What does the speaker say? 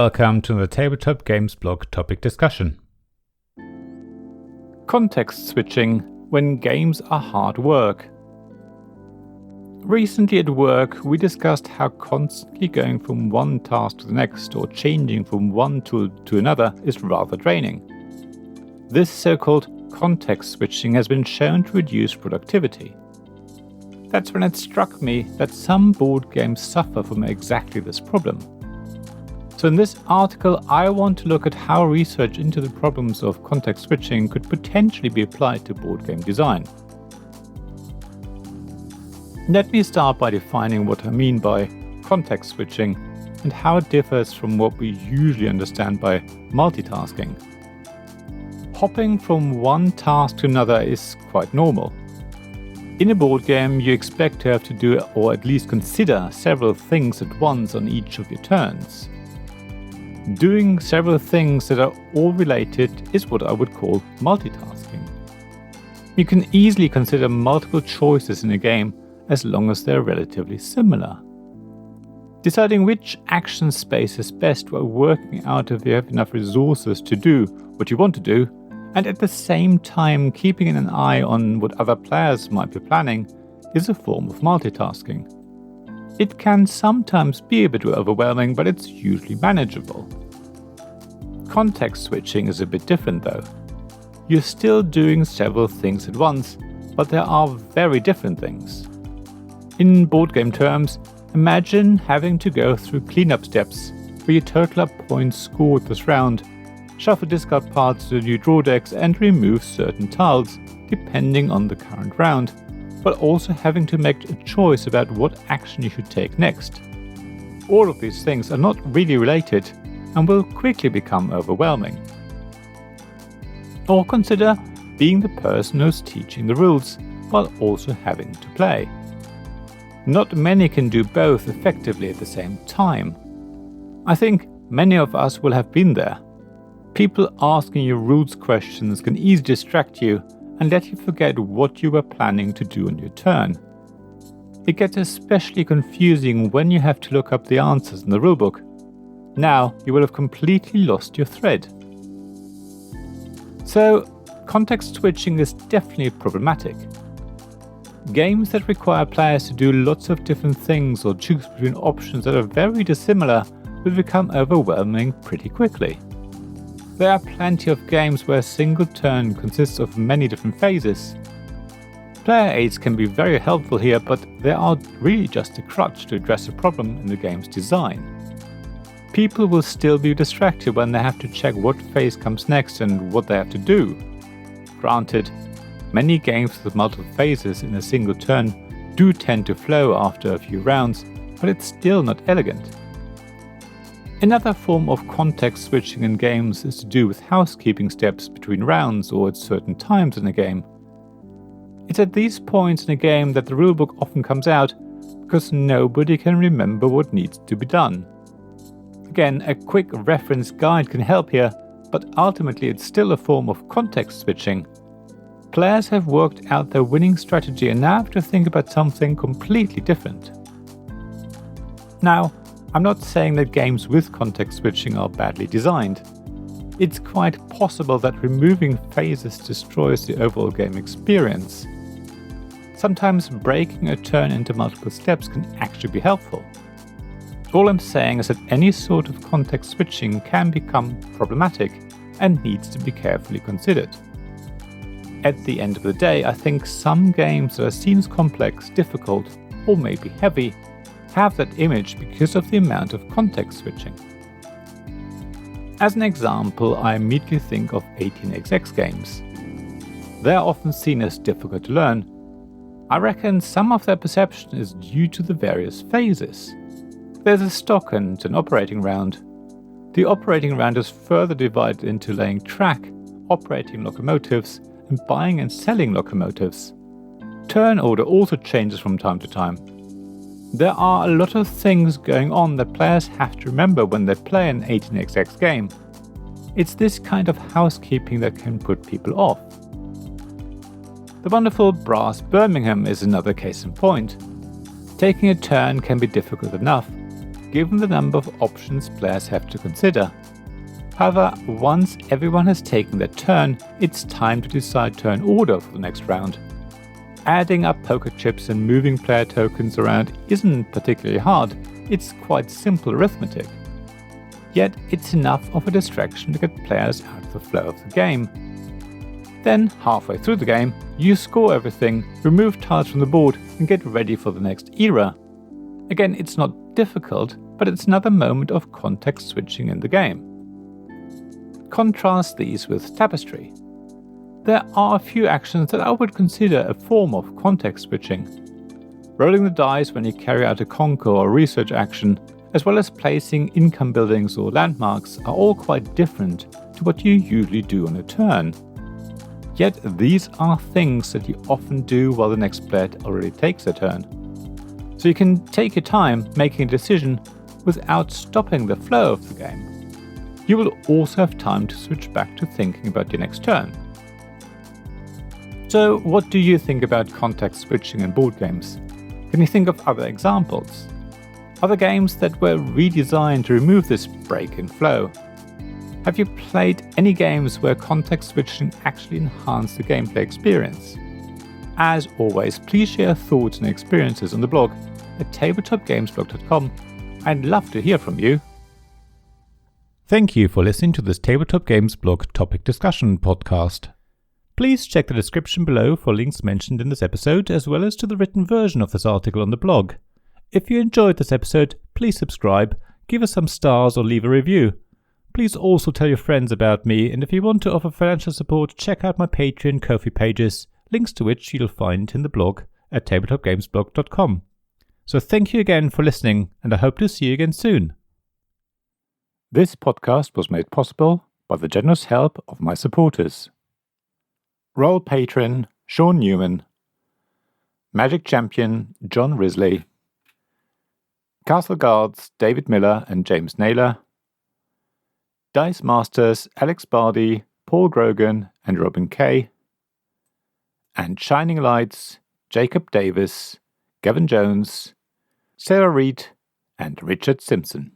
welcome to the Tabletop Games blog topic discussion. Context switching when games are hard work. Recently at work, we discussed how constantly going from one task to the next or changing from one tool to another is rather draining. This so-called context switching has been shown to reduce productivity. That's when it struck me that some board games suffer from exactly this problem. So in this article, I want to look at how research into the problems of context switching could potentially be applied to board game design. Let me start by defining what I mean by context switching and how it differs from what we usually understand by multitasking. Hopping from one task to another is quite normal. In a board game, you expect to have to do or at least consider several things at once on each of your turns. Doing several things that are all related is what I would call multitasking. You can easily consider multiple choices in a game as long as they're relatively similar. Deciding which action space is best while working out if you have enough resources to do what you want to do, and at the same time keeping an eye on what other players might be planning, is a form of multitasking. It can sometimes be a bit overwhelming, but it's usually manageable. Context switching is a bit different though. You're still doing several things at once, but there are very different things. In board game terms, imagine having to go through cleanup steps where you total up points scored this round, shuffle discard parts to the new draw decks and remove certain tiles depending on the current round, but also having to make a choice about what action you should take next. All of these things are not really related and will quickly become overwhelming. Or consider being the person who's teaching the rules while also having to play. Not many can do both effectively at the same time. I think many of us will have been there. People asking you rules questions can easily distract you and let you forget what you were planning to do on your turn. It gets especially confusing when you have to look up the answers in the rulebook. Now you will have completely lost your thread. So, context switching is definitely problematic. Games that require players to do lots of different things or choose between options that are very dissimilar will become overwhelming pretty quickly. There are plenty of games where a single turn consists of many different phases. Player aids can be very helpful here, but they are really just a crutch to address a problem in the game's design. People will still be distracted when they have to check what phase comes next and what they have to do. Granted, many games with multiple phases in a single turn do tend to flow after a few rounds, but it's still not elegant. Another form of context switching in games is to do with housekeeping steps between rounds or at certain times in a game. It's at these points in a game that the rulebook often comes out because nobody can remember what needs to be done. Again, a quick reference guide can help here, but ultimately it's still a form of context switching. Players have worked out their winning strategy and now have to think about something completely different. Now, I'm not saying that games with context switching are badly designed. It's quite possible that removing phases destroys the overall game experience. Sometimes breaking a turn into multiple steps can actually be helpful. All I'm saying is that any sort of context switching can become problematic and needs to be carefully considered. At the end of the day, I think some games that seem complex, difficult, or maybe heavy have that image because of the amount of context switching. As an example, I immediately think of 18xx games. They are often seen as difficult to learn. I reckon some of their perception is due to the various phases. There's a stock and an operating round. The operating round is further divided into laying track, operating locomotives, and buying and selling locomotives. Turn order also changes from time to time. There are a lot of things going on that players have to remember when they play an 18xx game. It's this kind of housekeeping that can put people off. The wonderful Brass Birmingham is another case in point. Taking a turn can be difficult enough. given the number of options players have to consider. However, once everyone has taken their turn, it's time to decide turn order for the next round. Adding up poker chips and moving player tokens around isn't particularly hard, it's quite simple arithmetic. Yet it's enough of a distraction to get players out of the flow of the game. Then, halfway through the game, you score everything, remove tiles from the board and get ready for the next era. Again, it's not difficult, but it's another moment of context switching in the game. Contrast these with Tapestry. There are a few actions that I would consider a form of context switching. Rolling the dice when you carry out a conquer or research action, as well as placing income buildings or landmarks, are all quite different to what you usually do on a turn. Yet these are things that you often do while the next player already takes a turn. So you can take your time making a decision without stopping the flow of the game. You will also have time to switch back to thinking about your next turn. So what do you think about context switching in board games? Can you think of other examples? Other games that were redesigned to remove this break in flow? Have you played any games where context switching actually enhanced the gameplay experience? As always, please share your thoughts and experiences on the blog at tabletopgamesblog.com. I'd love to hear from you. Thank you for listening to this Tabletop Games blog topic discussion podcast. Please check the description below for links mentioned in this episode, as well as to the written version of this article on the blog. If you enjoyed this episode, please subscribe, give us some stars or leave a review. Please also tell your friends about me, and if you want to offer financial support, check out my Patreon and Ko-fi pages, links to which you'll find in the blog at tabletopgamesblog.com. So thank you again for listening, and I hope to see you again soon. This podcast was made possible by the generous help of my supporters. Royal Patron Sean Newman, Magic Champion John Risley, Castle Guards David Miller and James Naylor, Dice Masters Alex Bardi, Paul Grogan and Robin Kay, and Shining Lights Jacob Davis, Gavin Jones, Sarah Reed and Richard Simpson.